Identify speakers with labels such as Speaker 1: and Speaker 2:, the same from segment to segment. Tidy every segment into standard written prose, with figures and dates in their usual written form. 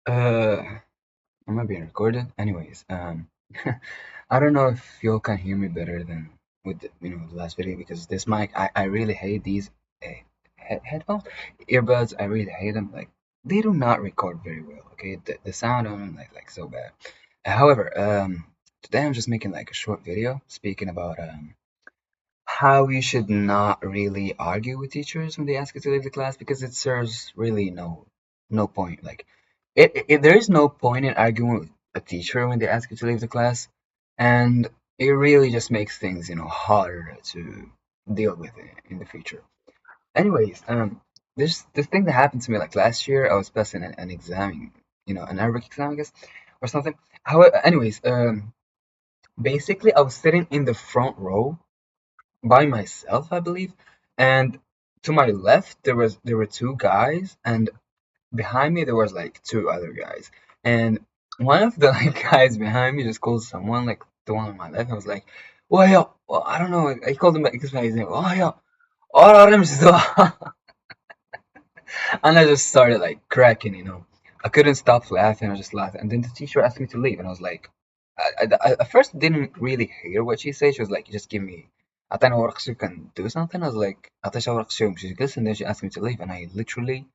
Speaker 1: Uh, am I being recorded? Anyways, I don't know if y'all can hear me better than with the last video because this mic, I really hate these uh, headphones, earbuds. I really hate them. Like they do not record very well. Okay, the sound on them like so bad. However, today I'm just making like a short video speaking about how you should not really argue with teachers when they ask you to leave the class because it serves really no point. Like there is no point in arguing with a teacher when they ask you to leave the class, and it really just makes things harder to deal with in the future. Anyways, this thing that happened to me like last year. I was passing an exam, an Arabic exam, I guess, or something. However, anyways, basically I was sitting in the front row by myself, I believe. And to my left there were two guys, and behind me there was like two other guys. And one of the like guys behind me just called someone like the one on my left. I was like, "Well, yeah, well, I don't know." I called him back because his name. Oh yeah, and I just started like cracking. I couldn't stop laughing. I just laughed, and then the teacher asked me to leave, and I was like, I at first didn't really hear what she said. She was like, just give me. أعطيني ورق so you can do something. I was like, أعطيتها ورق so she's good, and then she asked me to leave, and I literally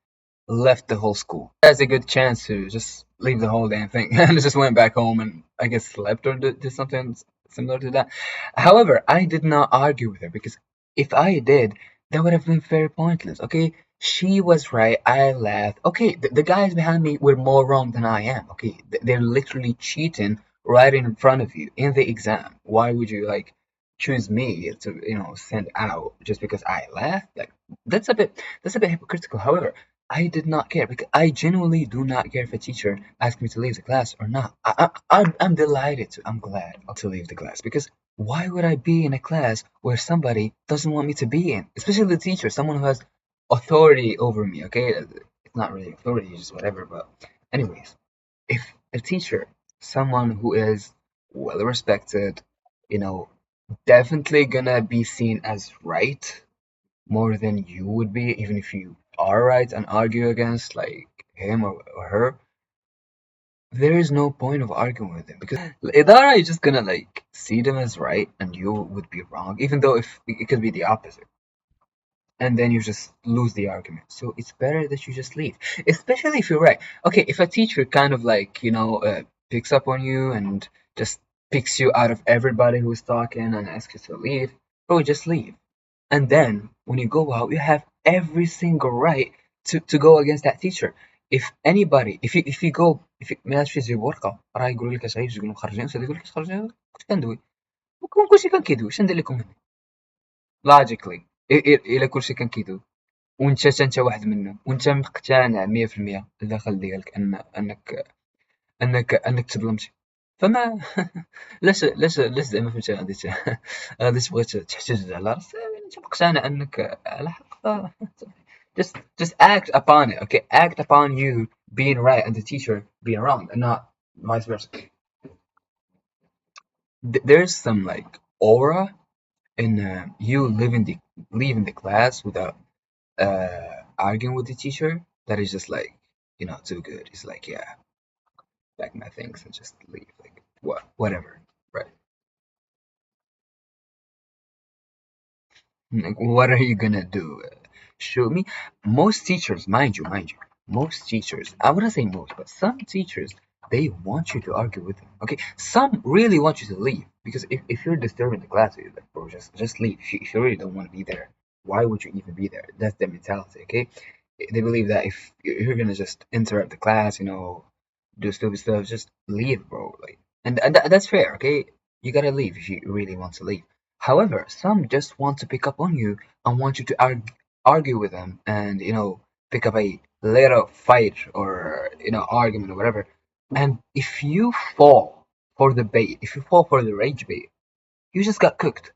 Speaker 1: left the whole school. That's a good chance to just leave the whole damn thing, and I just went back home and I guess slept or did something similar to that. However, I did not argue with her because if I did, that would have been very pointless. Okay, she was right. I laughed. Okay, the guys behind me were more wrong than I am. Okay, they're literally cheating right in front of you in the exam. Why would you like choose me to send out just because I laughed? Like that's a bit hypocritical. However, I did not care because I genuinely do not care if a teacher asks me to leave the class or not. I'm delighted to. I'm glad to leave the class because why would I be in a class where somebody doesn't want me to be in? Especially the teacher, someone who has authority over me. Okay, it's not really authority, it's just whatever. But anyways, if a teacher, someone who is well respected, you know, definitely gonna be seen as right more than you would be, even if you are right and argue against like him or her, there is no point of arguing with them because Idara is just gonna like see them as right and you would be wrong, even though if it could be the opposite. And then you just lose the argument. So it's better that you just leave, especially if you're right. Okay, if a teacher kind of like, picks up on you and just picks you out of everybody who's talking and asks you to leave, bro, just leave. And then when you go out, you have every single right to go against that teacher. If anybody, if you go, if ما في زي ورقة راه يقولوا لك اش غير يقولوا خرجين وش يقول لك خرجين كنت كندوي كلشي كان كيدوي اش ندير لكم هنا لاجيكلي الا كلشي كان كيدوي وانت واحد منهم وانت مقتنع 100% الداخل ديالك انك تظلمتي فما لاش زعما فهمتي غادي تبغي تحتج على راسك انت مقتنع انك على حق just act upon it. Okay, act upon you being right and the teacher being wrong and not vice versa. There's some like aura in you leaving the class without arguing with the teacher that is just like too good. It's like, yeah, pack my things and just leave. Like whatever, right? Like, what are you gonna do? Shoot me? Most teachers, mind you, most teachers, I wouldn't say most, but some teachers, they want you to argue with them. Okay, some really want you to leave because if you're disturbing the class, you're like, bro, just leave. If you really don't want to be there, why would you even be there? That's their mentality. Okay, they believe that if you're gonna just interrupt the class, do stupid stuff, just leave, bro. Like, and that's fair. Okay, you gotta leave if you really want to leave. However, some just want to pick up on you and want you to argue with them and pick up a little fight or argument or whatever. And if you fall for the bait, if you fall for the rage bait, you just got cooked.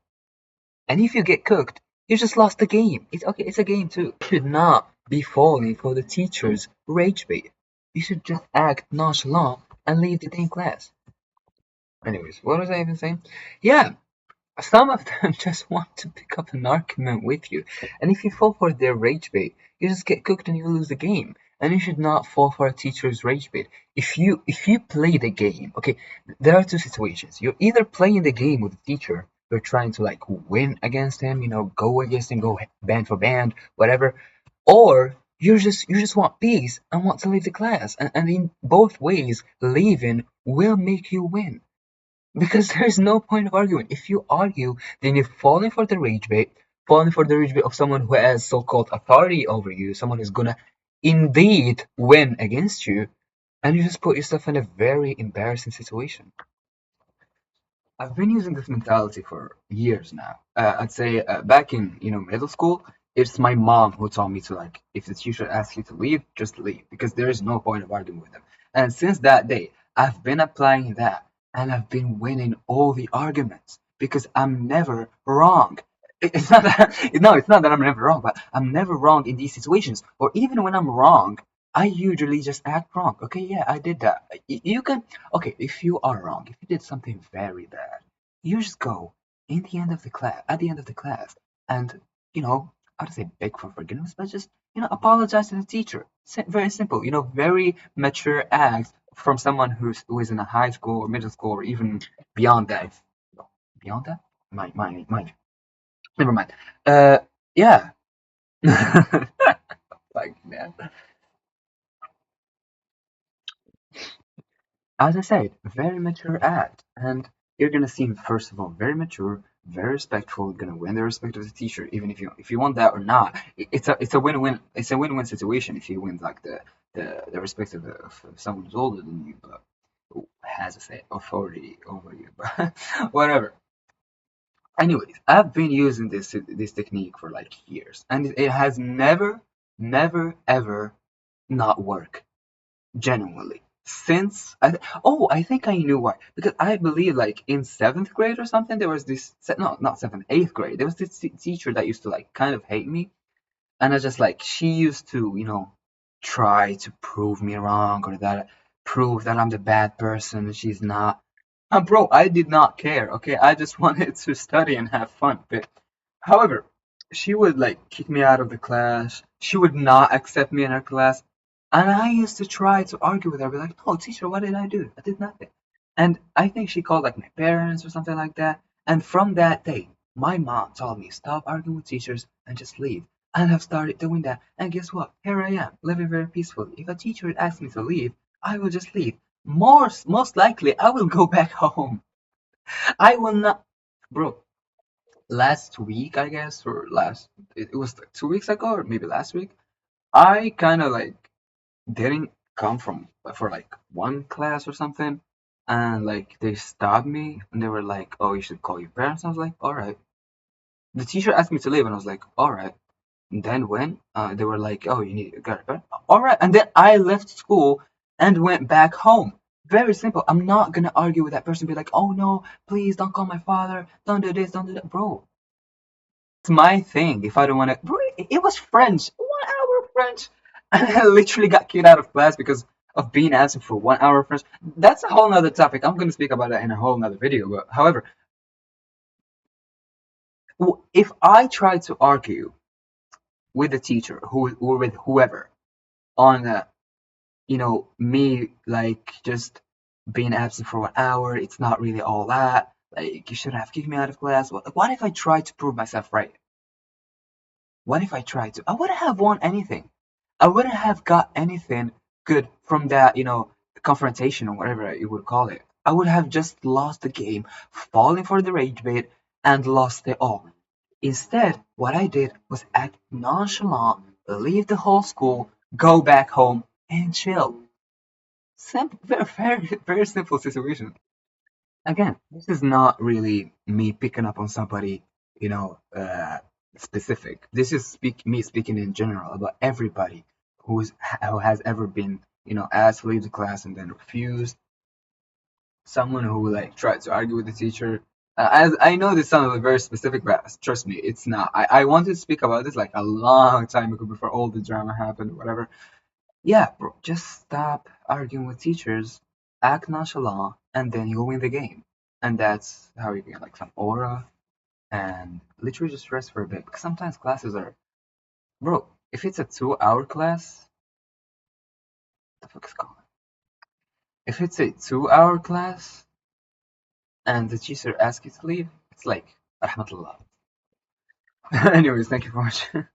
Speaker 1: And if you get cooked, you just lost the game. It's okay, it's a game too. You should not be falling for the teacher's rage bait. You should just act nonchalant and leave the damn class. Anyways, what was I even saying? Yeah, some of them just want to pick up an argument with you, and if you fall for their rage bait, you just get cooked and you lose the game. and you should not fall for a teacher's rage bait. If you play the game, okay, there are two situations. You're either playing the game with the teacher, you're trying to like win against him, go against him, go band for band, whatever, or you just want peace and want to leave the class. And in both ways, leaving will make you win. Because there's no point of arguing. If you argue, then you're falling for the rage bait, falling for the rage bait of someone who has so-called authority over you, someone who's gonna indeed win against you, and you just put yourself in a very embarrassing situation. I've been using this mentality for years now. I'd say back in middle school, it's my mom who taught me to like if the teacher asks you to leave, just leave because there is no point of arguing with them. And since that day, I've been applying that, and I've been winning all the arguments because I'm never wrong. It's not that no, it's not that I'm never wrong, but I'm never wrong in these situations. Or even when I'm wrong, I usually just act wrong. Okay, yeah, I did that. You can Okay, if you are wrong, if you did something very bad, you just go in the end of the class, at the end of the class, and you know, I would say beg for forgiveness, but just apologize to the teacher. Very simple, very mature acts from someone who is in a high school or middle school or even beyond that. Beyond that, my, never mind. Yeah, like man. As I said, very mature act, and you're gonna seem first of all very mature, very respectful, gonna win the respect of the teacher, even if you want that or not. It's a win-win. It's a win-win situation if you win like the respect of someone who's older than you, but who has a say authority over you. But whatever. Anyways, I've been using this technique for like years, and it has never, ever not worked genuinely. I think I knew why. Because I believe, like, in seventh grade or something, there was this, no, not seventh, eighth grade, there was this teacher that used to, like, kind of hate me. And I just, like, she used to, try to prove me wrong or prove that I'm the bad person and she's not. Bro, I did not care, okay? I just wanted to study and have fun. But, however, she would like kick me out of the class. She would not accept me in her class. And I used to try to argue with her, be like, no, teacher, what did I do? I did nothing. And I think she called like my parents or something like that. And from that day, my mom told me, stop arguing with teachers and just leave. And I've started doing that. And guess what? Here I am, living very peacefully. If a teacher asks me to leave, I will just leave. Most likely, I will go back home. I will not, bro. Last week, I guess, or it was like 2 weeks ago, or maybe last week. I kind of like didn't come from for like one class or something, and like they stopped me and they were like, "Oh, you should call your parents." I was like, "All right." The teacher asked me to leave, and I was like, "All right." And then when they were like, "Oh, you need to get it," all right. And then I left school and went back home. Very simple. I'm not gonna argue with that person. Be like, "Oh no, please don't call my father. Don't do this. Don't do that, bro." It's my thing. If I don't want to, bro, it was French. 1 hour of French, and I literally got kicked out of class because of being absent for 1 hour of French. That's a whole nother topic. I'm going to speak about that in a whole nother video. But however, if I try to argue with the teacher who or with whoever on me like just being absent for 1 hour, it's not really all that. Like you should have kicked me out of class. What if I try to prove myself right? What if I tried to? I wouldn't have won anything. I wouldn't have got anything good from that, confrontation or whatever you would call it. I would have just lost the game, fallen for the rage bait, and lost it all. Instead, what I did was act nonchalant, leave the whole school, go back home, and chill. Simple, very, very, very simple situation. Again, this is not really me picking up on somebody, specific. This is me speaking in general about everybody who has ever been, asked to leave the class and then refused. Someone who like tried to argue with the teacher. As I know this sounds like very specific, but trust me, it's not. I wanted to speak about this like a long time ago before all the drama happened, whatever. Yeah, bro, just stop arguing with teachers, act nonchalant, and then you'll win the game. And that's how you get like some aura and literally just rest for a bit. Because sometimes classes are, bro, if it's a 2 hour class, the fuck is going on? If it's a 2 hour class and the teacher asks you to leave, it's like, rahmatullah. Anyways, thank you for watching.